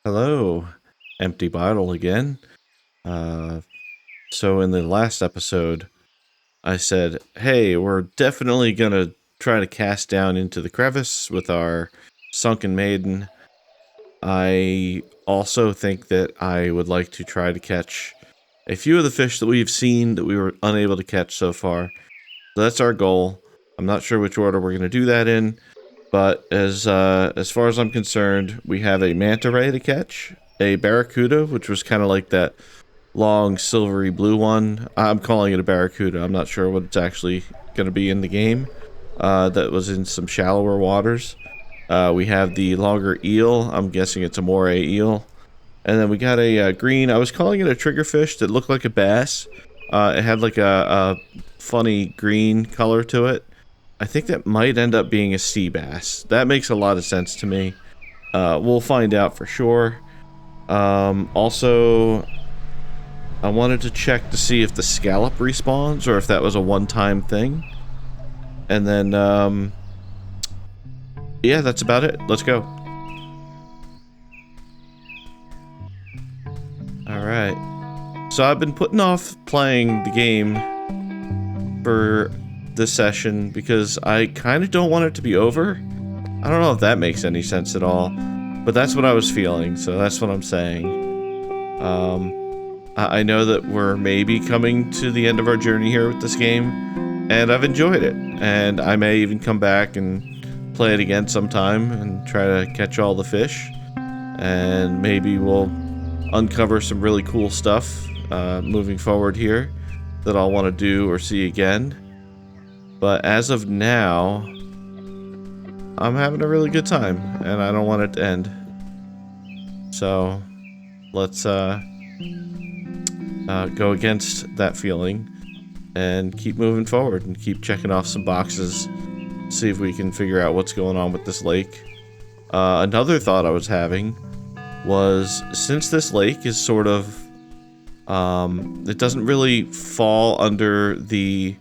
Hello, empty bottle again. Uh, so in the last episode, I said, hey, we're definitely gonna try to cast down into the crevice with our sunken maiden. I also think that I would like to try to catch a few of the fish that we've seen that we were unable to catch so far. So that's our goal. I'm not sure which order we're gonna do that in, but as far as I'm concerned, we have a manta ray to catch, a barracuda, which was kind of like that long silvery blue one. I'm calling it a barracuda. I'm not sure what it's actually going to be in the game. That was in some shallower waters. We have the longer eel. I'm guessing it's a moray eel. And then we got a green. I was calling it a triggerfish that looked like a bass. It had like a funny green color to it. I think that might end up being a sea bass. That makes a lot of sense to me. We'll find out for sure. Also, I wanted to check to see if the scallop respawns or if that was a one-time thing. And then, yeah, that's about it. Let's go. Alright. So I've been putting off playing the game for this session because I kind of don't want it to be over. I don't know if that makes any sense at all, but that's what I was feeling, so that's what I'm saying. I know that we're maybe coming to the end of our journey here with this game, and I've enjoyed it, and I may even come back and play it again sometime and try to catch all the fish, and maybe we'll uncover some really cool stuff moving forward here that I'll want to do or see again. But as of now, I'm having a really good time, and I don't want it to end. So, let's go against that feeling and keep moving forward and keep checking off some boxes, see if we can figure out what's going on with this lake. Another thought I was having was, since this lake is sort of, it doesn't really fall under the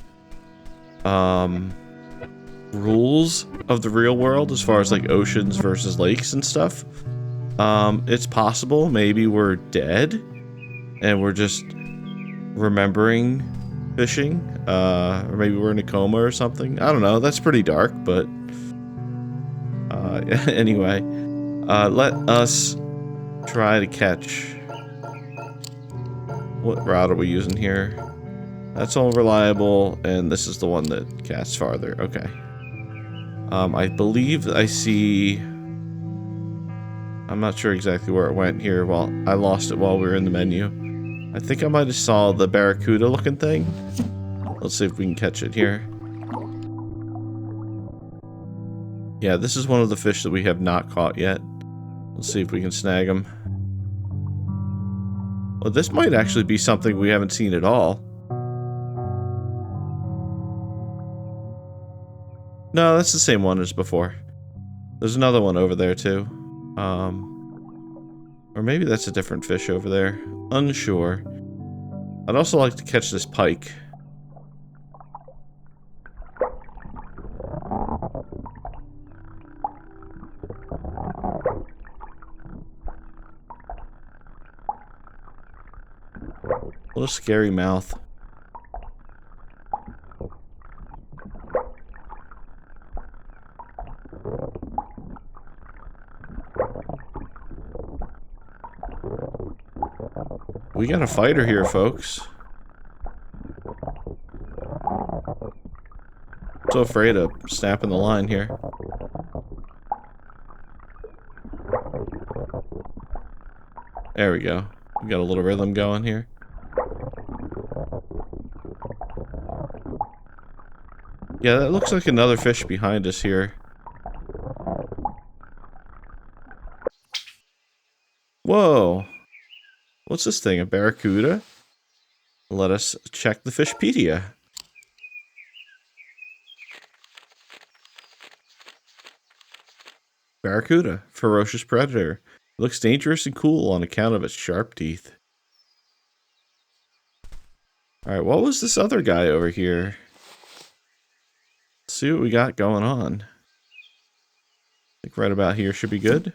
rules of the real world as far as like oceans versus lakes and stuff. It's possible maybe we're dead and we're just remembering fishing, or maybe we're in a coma or something. I don't know. That's pretty dark, but anyway, let us try to catch. What route are we using here? That's all reliable, and this is the one that casts farther. Okay. I believe I see. I'm not sure exactly where it went here. Well, I lost it while we were in the menu. I think I might have saw the barracuda looking thing. Let's see if we can catch it here. Yeah, this is one of the fish that we have not caught yet. Let's see if we can snag them. Well, this might actually be something we haven't seen at all. No, that's the same one as before. There's another one over there too. Or maybe that's a different fish over there. Unsure. I'd also like to catch this pike. What a scary mouth. We got a fighter here, folks. I'm so afraid of snapping the line here. There we go. We got a little rhythm going here. Yeah, that looks like another fish behind us here. Whoa. What's this thing, a barracuda? Let us check the Fishpedia. Barracuda, ferocious predator. It looks dangerous and cool on account of its sharp teeth. Alright, what was this other guy over here? Let's see what we got going on. I think right about here should be good.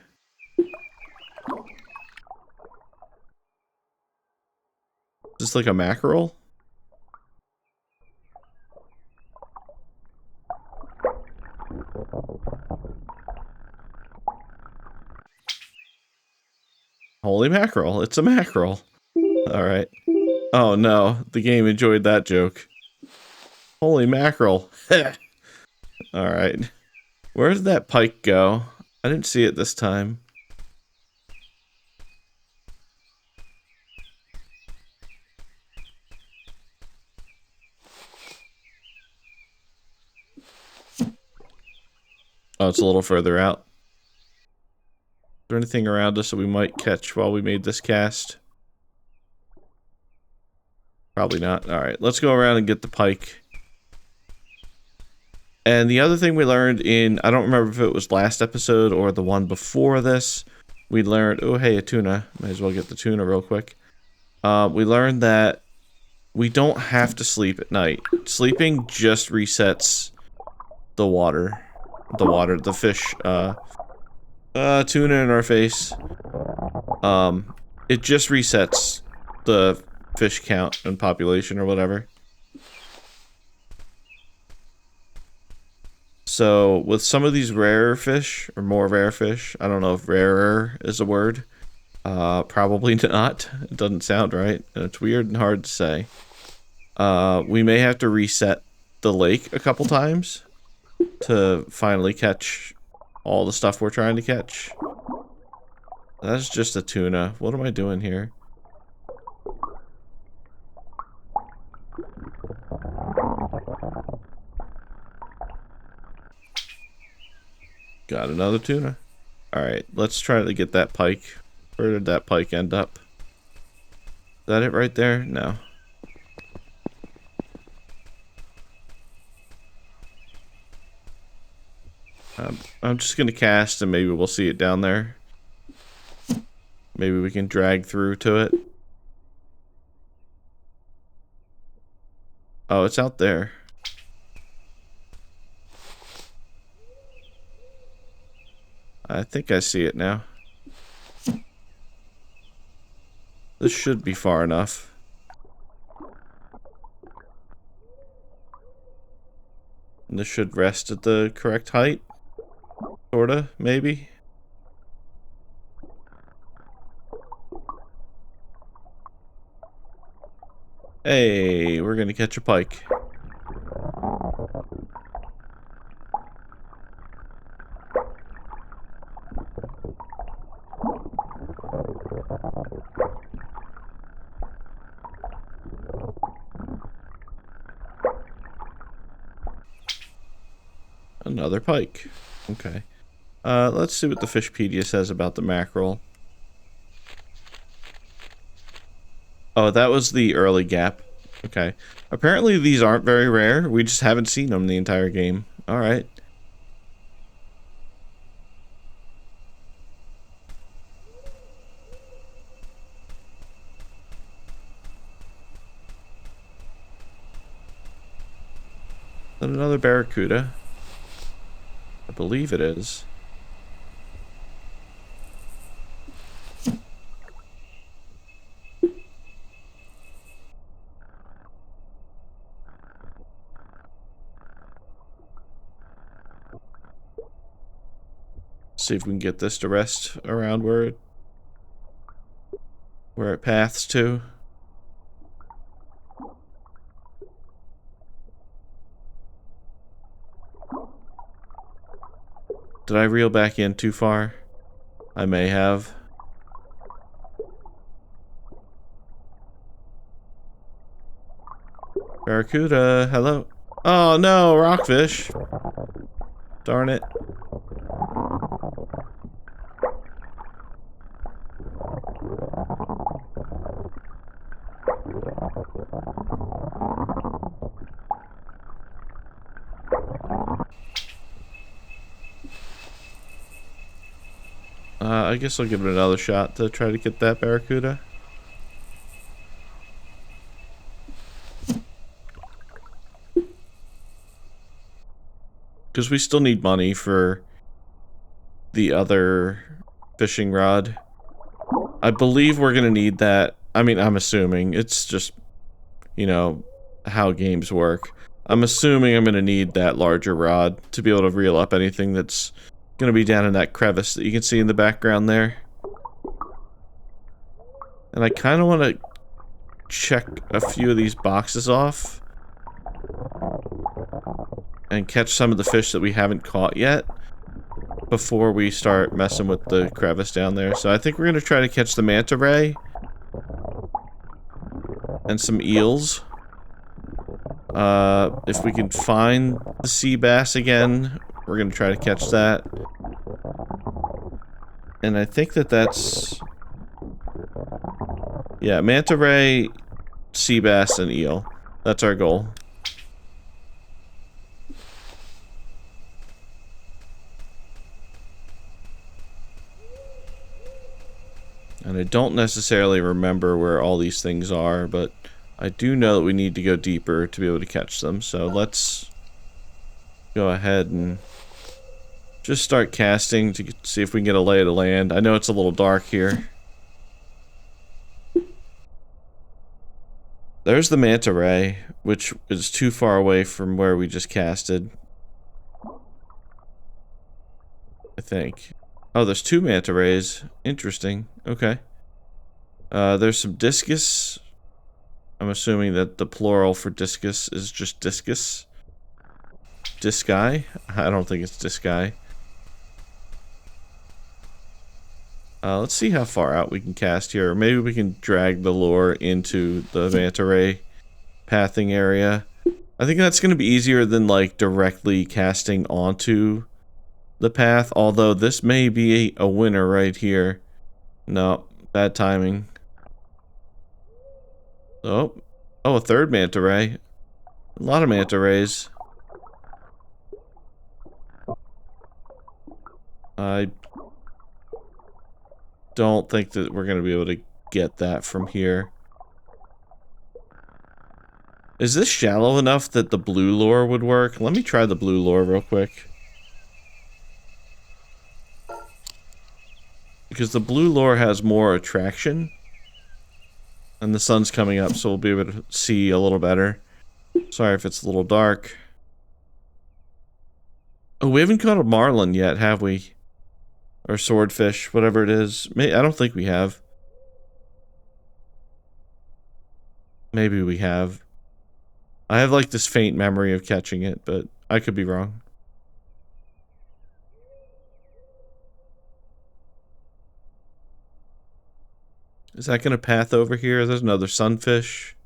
this like a mackerel? Holy mackerel, it's a mackerel. Alright. Oh no, the game enjoyed that joke. Holy mackerel. Alright. Where did that pike go? I didn't see it this time. Oh, it's a little further out. Is there anything around us that we might catch while we made this cast? Probably not. Alright, let's go around and get the pike. And the other thing we learned in, I don't remember if it was last episode or the one before this, we learned, oh hey, a tuna. Might as well get the tuna real quick. We learned that we don't have to sleep at night. Sleeping just resets the water. The fish, tuna in our face. It just resets the fish count and population or whatever. So with some of these rarer fish, or more rare fish, I don't know if rarer is a word. Probably not. It doesn't sound right. And it's weird and hard to say. We may have to reset the lake a couple times to finally catch all the stuff we're trying to catch. That's just a tuna. What am I doing here? Got another tuna. Alright, let's try to get that pike. Where did that pike end up? Is that it right there? No. I'm just gonna cast and maybe we'll see it down there. Maybe we can drag through to it. Oh, it's out there. I think I see it now. This should be far enough. And this should rest at the correct height. Sorta, maybe. Hey, we're gonna catch a pike. Another pike. Okay. Let's see what the Fishpedia says about the mackerel. Oh, that was the early gap. Okay. Apparently these aren't very rare. We just haven't seen them the entire game. Alright. Is that another barracuda? I believe it is. See if we can get this to rest around where it paths to. Did I reel back in too far? I may have. Barracuda, hello. Oh no, rockfish. Darn it. I guess I'll give it another shot to try to get that barracuda. Because we still need money for the other fishing rod. I believe we're going to need that. I mean, I'm assuming. It's just you know, how games work. I'm assuming I'm going to need that larger rod to be able to reel up anything that's going to be down in that crevice that you can see in the background there. And I kind of want to check a few of these boxes off and catch some of the fish that we haven't caught yet before we start messing with the crevice down there. So I think we're going to try to catch the manta ray and some eels. If we can find the sea bass again, we're going to try to catch that. And I think that that's... yeah, manta ray, sea bass, and eel. That's our goal. And I don't necessarily remember where all these things are, but I do know that we need to go deeper to be able to catch them. So let's go ahead and just start casting to see if we can get a lay of the land. I know it's a little dark here. There's the manta ray, which is too far away from where we just casted, I think. Oh, there's two manta rays. Interesting. Okay. There's some discus. I'm assuming that the plural for discus is just discus. Disci? I don't think it's disci. Let's see how far out we can cast here. Or maybe we can drag the lure into the manta ray pathing area. I think that's going to be easier than like directly casting onto the path. Although this may be a winner right here. No, bad timing. Oh, a third manta ray. A lot of manta rays. I don't think that we're going to be able to get that from here. Is this shallow enough that the blue lure would work? Let me try the blue lure real quick. Because the blue lure has more attraction. And the sun's coming up, so we'll be able to see a little better. Sorry if it's a little dark. Oh, we haven't caught a marlin yet, have we? Or swordfish, whatever it is. I don't think we have. Maybe we have. I have like this faint memory of catching it, but I could be wrong. Is that gonna path over here? There's another sunfish.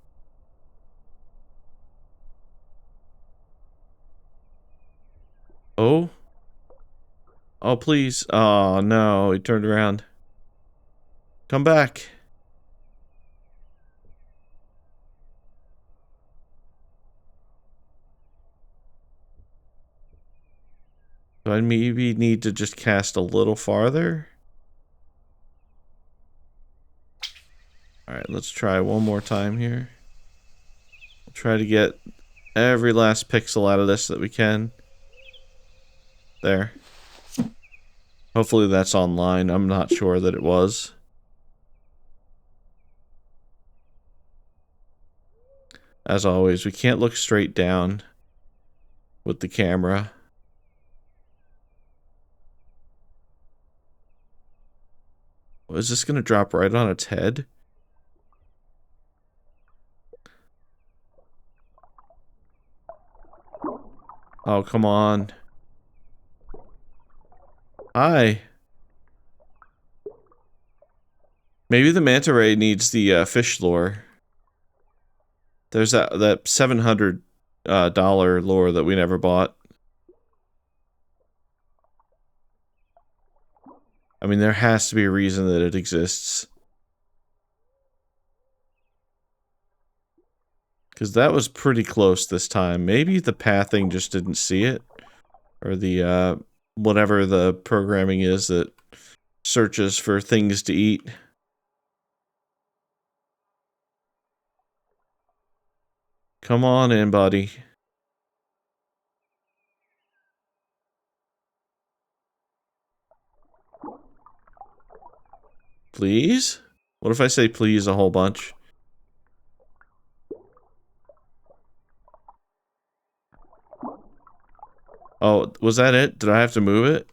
Oh. Oh, please. Oh, no. He turned around. Come back. Do I maybe need to just cast a little farther? Alright, let's try one more time here. We'll try to get every last pixel out of this that we can. There. Hopefully that's online. I'm not sure that it was. As always, we can't look straight down with the camera. Is this going to drop right on its head? Oh, come on. Hi. Maybe the manta ray needs the fish lure. There's that $700 lure that we never bought. I mean, there has to be a reason that it exists. Because that was pretty close this time. Maybe the pathing just didn't see it. Or the, whatever the programming is that searches for things to eat. Come on in, buddy. Please? What if I say please a whole bunch? Oh, was that it? Did I have to move it?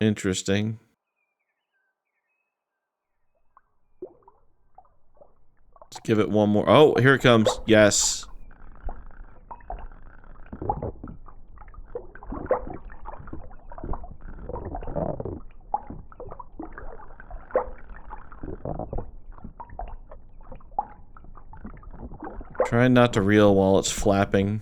Interesting. Let's give it one more. Oh, here it comes. Yes. Trying not to reel while it's flapping.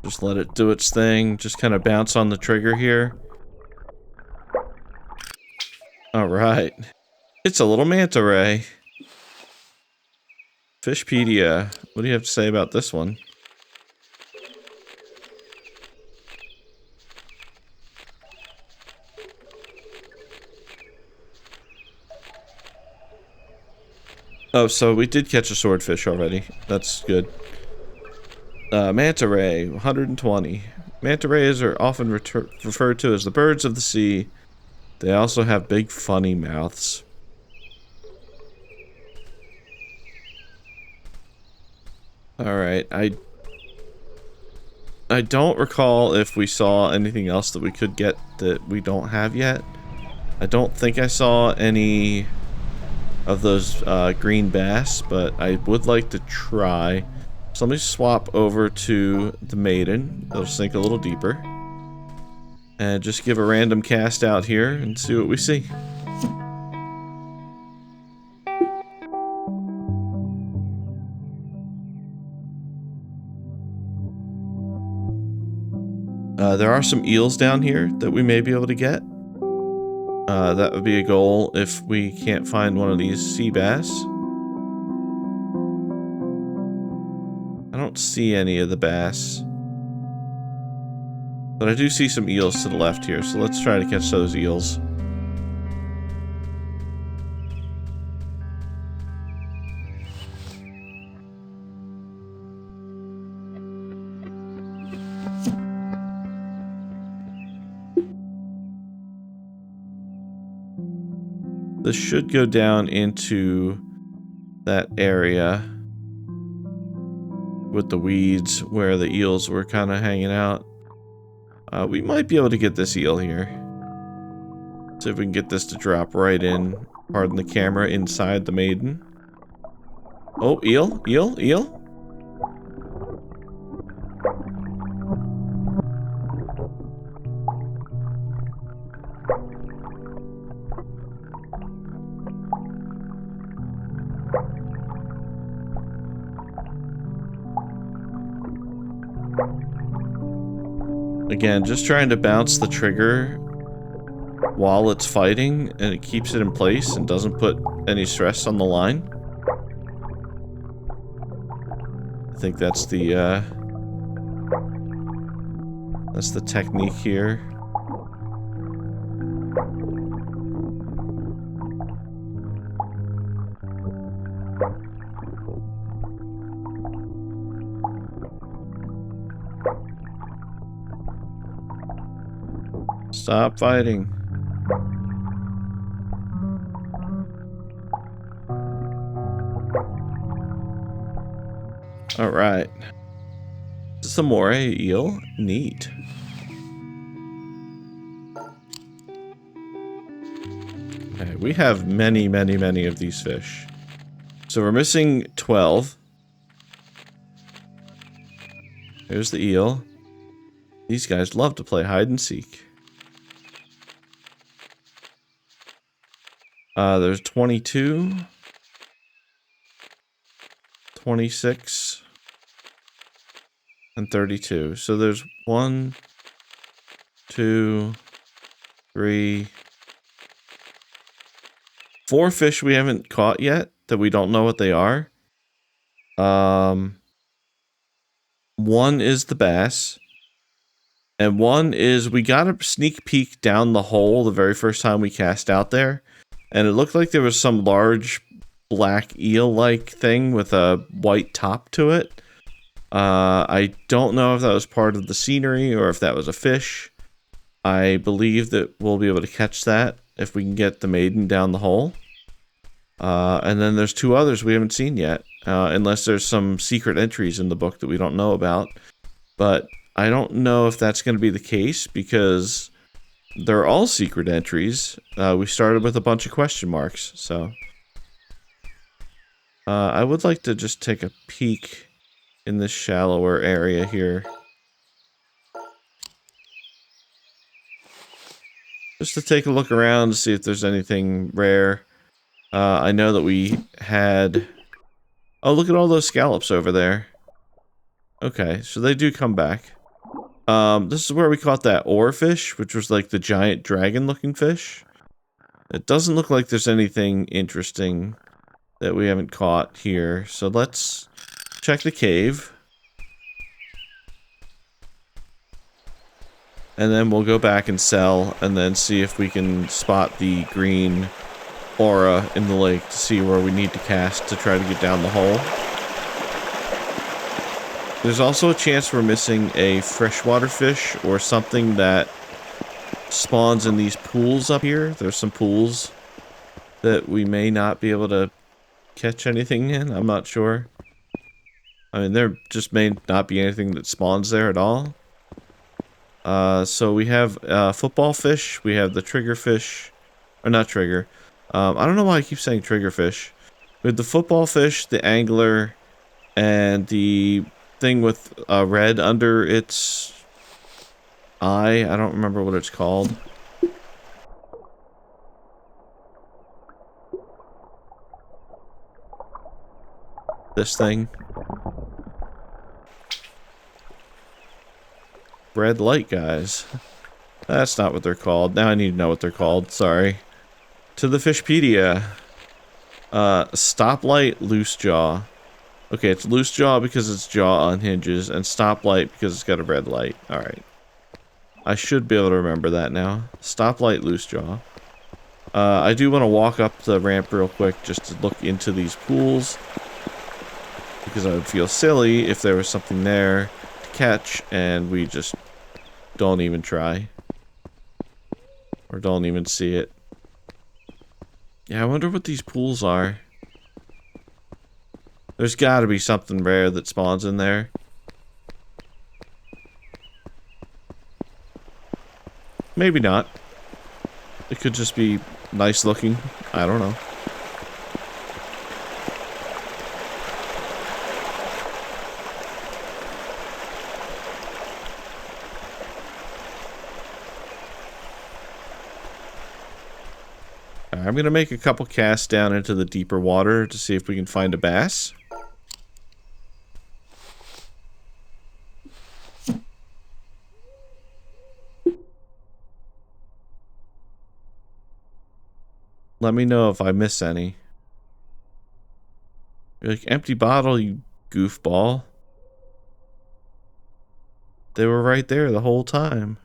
Just let it do its thing. Just kind of bounce on the trigger here. Alright. It's a little manta ray. Fishpedia. What do you have to say about this one? Oh, so we did catch a swordfish already. That's good. Manta ray, 120. Manta rays are often referred to as the birds of the sea. They also have big, funny mouths. Alright, I don't recall if we saw anything else that we could get that we don't have yet. I don't think I saw any of those green bass, but I would like to try. So let me swap over to the maiden. It'll sink a little deeper. And just give a random cast out here and see what we see. There are some eels down here that we may be able to get. That would be a goal if we can't find one of these sea bass. I don't see any of the bass. But I do see some eels to the left here, so let's try to catch those eels. This should go down into that area with the weeds where the eels were kind of hanging out. We might be able to get this eel here. See if we can get this to drop right in, pardon the camera, inside the maiden. Oh, eel, eel, eel. Again, just trying to bounce the trigger while it's fighting, and it keeps it in place and doesn't put any stress on the line. I think that's the technique here. Stop fighting. Alright. Some more eel. Neat. Okay, we have many, many, many of these fish. So we're missing 12. Here's the eel. These guys love to play hide and seek. There's 22, 26, and 32. So there's 1, 2, 3, 4 fish we haven't caught yet that we don't know what they are. One is the bass. And one is we got a sneak peek down the hole the very first time we cast out there. And it looked like there was some large black eel-like thing with a white top to it. I don't know if that was part of the scenery or if that was a fish. I believe that we'll be able to catch that if we can get the maiden down the hole. And then there's 2 others we haven't seen yet, unless there's some secret entries in the book that we don't know about. But I don't know if that's going to be the case because they're all secret entries. We started with a bunch of question marks, so I would like to just take a peek in this shallower area here. Just to take a look around to see if there's anything rare. I know that we had... Oh, look at all those scallops over there. Okay, so they do come back. This is where we caught that oarfish, which was like the giant dragon-looking fish. It doesn't look like there's anything interesting that we haven't caught here. So let's check the cave. And then we'll go back and sell, and then see if we can spot the green aura in the lake to see where we need to cast to try to get down the hole. There's also a chance we're missing a freshwater fish or something that spawns in these pools up here. There's some pools that we may not be able to catch anything in. I'm not sure. I mean, there just may not be anything that spawns there at all. So we have football fish. We have the trigger fish. Or not trigger. I don't know why I keep saying trigger fish. We have the football fish, the angler, and the thing with red under its eye. I don't remember what it's called. This thing. Red light guys. That's not what they're called. Now I need to know what they're called. Sorry. To the Fishpedia. Stoplight loose jaw. Okay, it's loose jaw because its jaw unhinges, and stoplight because it's got a red light. Alright. I should be able to remember that now. Stoplight loose jaw. I do want to walk up the ramp real quick just to look into these pools. Because I would feel silly if there was something there to catch, and we just don't even try. Or don't even see it. Yeah, I wonder what these pools are. There's gotta be something rare that spawns in there. Maybe not. It could just be nice looking. I don't know. I'm gonna make a couple casts down into the deeper water to see if we can find a bass. Let me know if I miss any. You're like, empty bottle, you goofball. They were right there the whole time.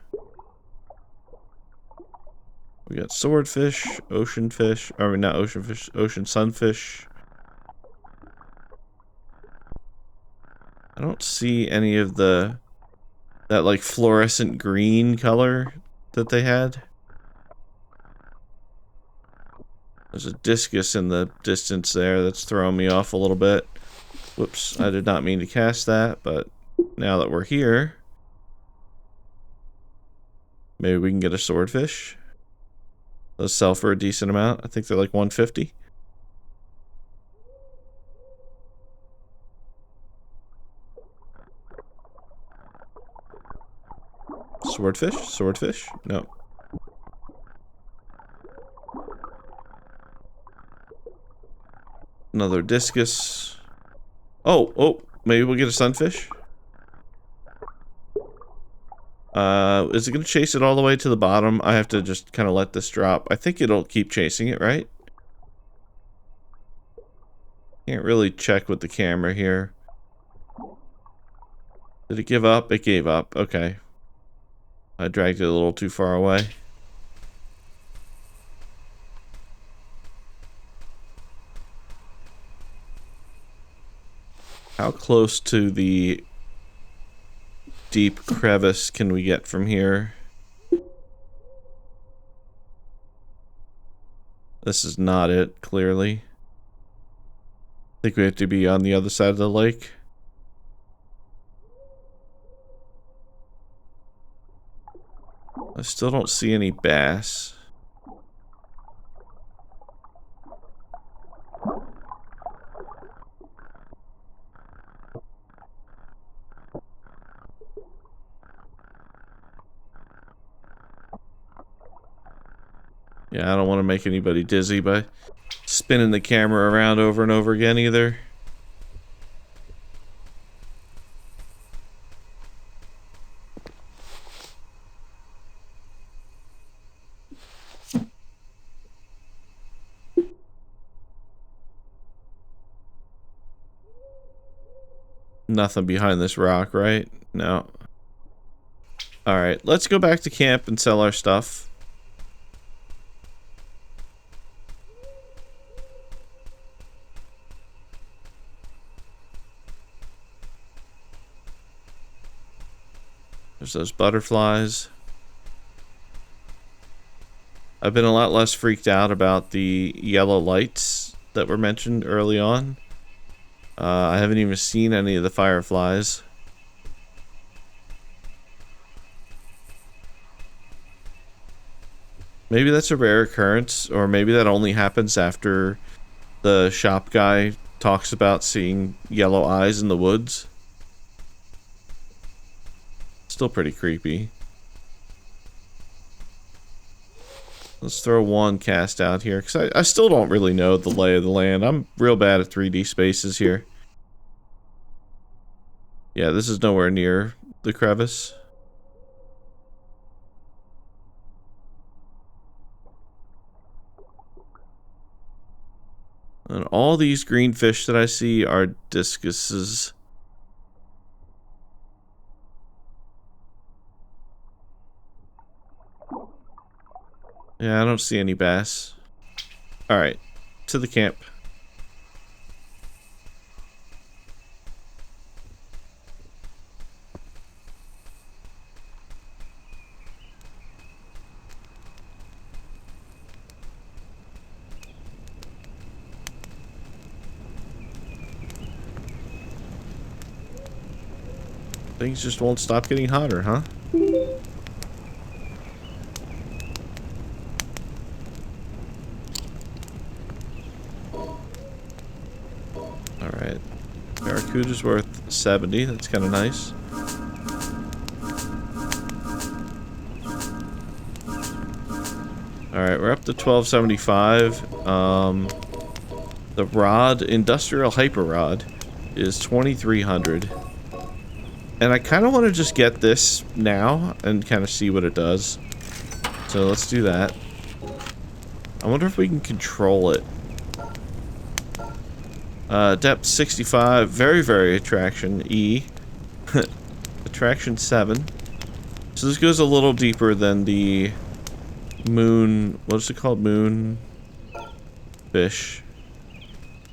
We got swordfish, ocean fish, or not ocean fish, ocean sunfish. I don't see any of that like fluorescent green color that they had. There's a discus in the distance there that's throwing me off a little bit. Whoops, I did not mean to cast that, but now that we're here, maybe we can get a swordfish. Those sell for a decent amount. I think they're like 150. Swordfish? Swordfish? No. Another discus. Oh, maybe we'll get a sunfish. Is it going to chase it all the way to the bottom? I have to just kind of let this drop. I think it'll keep chasing it, right? Can't really check with the camera here. Did it give up? It gave up. Okay. I dragged it a little too far away. How close to the deep crevice can we get from here? This is not it, clearly. I think we have to be on the other side of the lake. I still don't see any bass. Yeah, I don't want to make anybody dizzy by spinning the camera around over and over again either. Nothing behind this rock, right? No. Alright, let's go back to camp and sell our stuff. There's those butterflies. I've been a lot less freaked out about the yellow lights that were mentioned early on. I haven't even seen any of the fireflies. Maybe that's a rare occurrence, or maybe that only happens after the shop guy talks about seeing yellow eyes in the woods. Still pretty creepy. Let's throw one cast out here, because I still don't really know the lay of the land. I'm real bad at 3D spaces here. Yeah, this is nowhere near the crevice. And all these green fish that I see are discuses. Yeah, I don't see any bass. Alright, to the camp. Things just won't stop getting hotter, huh? Alright. Barracuda's worth 70. That's kind of nice. Alright, we're up to 1275. The rod, Industrial Hyper Rod, is 2300. And I kind of want to just get this now and kind of see what it does. So let's do that. I wonder if we can control it. Depth 65, very attraction, E. Attraction 7. So this goes a little deeper than the moon, what is it called? Moon fish.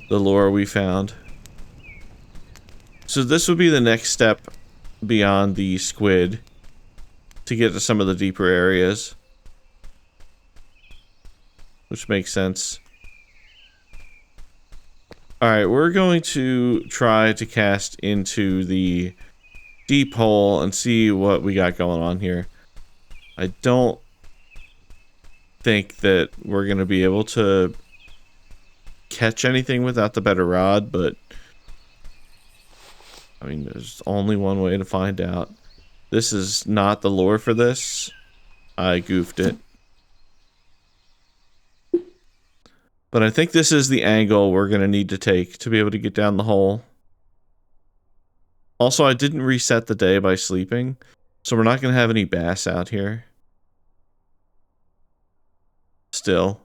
The lure we found. So this would be the next step beyond the squid to get to some of the deeper areas. Which makes sense. Alright, we're going to try to cast into the deep hole and see what we got going on here. I don't think that we're going to be able to catch anything without the better rod, but I mean, there's only one way to find out. This is not the lure for this. I goofed it. But I think this is the angle we're going to need to take to be able to get down the hole. Also, I didn't reset the day by sleeping, so we're not going to have any bass out here. Still.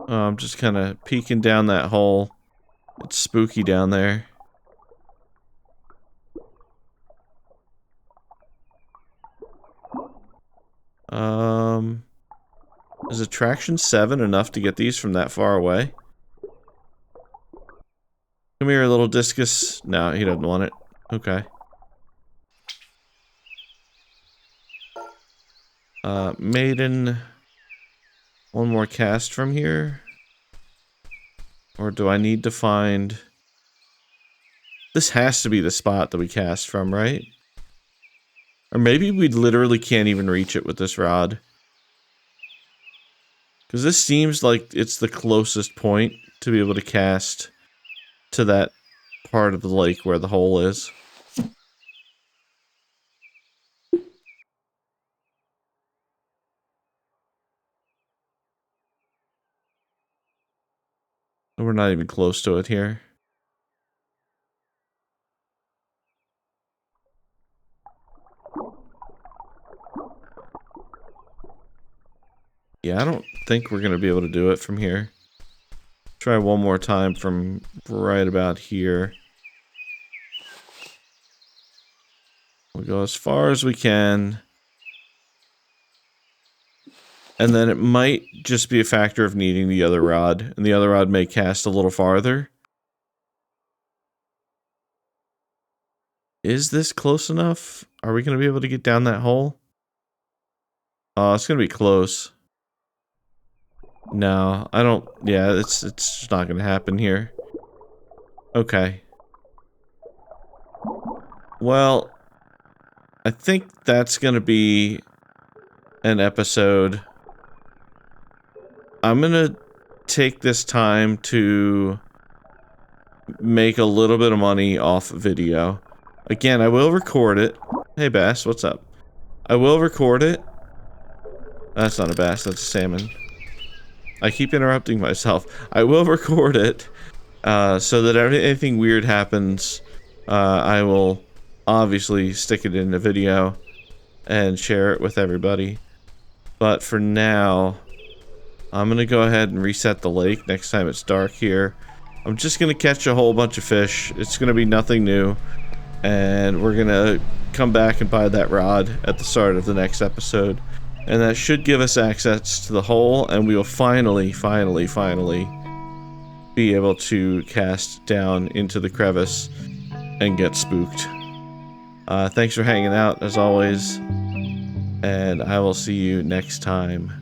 I'm just kind of peeking down that hole. It's spooky down there. Is attraction 7 enough to get these from that far away? Come here, little discus. No, he doesn't want it. Okay. Maiden. One more cast from here. Or do I need to find... This has to be the spot that we cast from, right? Or maybe we literally can't even reach it with this rod. Because this seems like it's the closest point to be able to cast to that part of the lake where the hole is. We're not even close to it here. Yeah, I don't think we're going to be able to do it from here. Try one more time from right about here. We'll go as far as we can. And then it might just be a factor of needing the other rod. And the other rod may cast a little farther. Is this close enough? Are we going to be able to get down that hole? Oh, it's going to be close. No, I don't... Yeah, it's just not going to happen here. Okay. Well, I think that's going to be an episode. I'm going to take this time to make a little bit of money off video. Again, I will record it. Hey, bass, what's up? I will record it. That's not a bass, that's a salmon. I keep interrupting myself. I will record it so that if anything weird happens, I will obviously stick it in a video and share it with everybody. But for now, I'm going to go ahead and reset the lake next time it's dark here. I'm just going to catch a whole bunch of fish. It's going to be nothing new. And we're going to come back and buy that rod at the start of the next episode. And that should give us access to the hole, and we will finally be able to cast down into the crevice and get spooked. Thanks for hanging out, as always, and I will see you next time.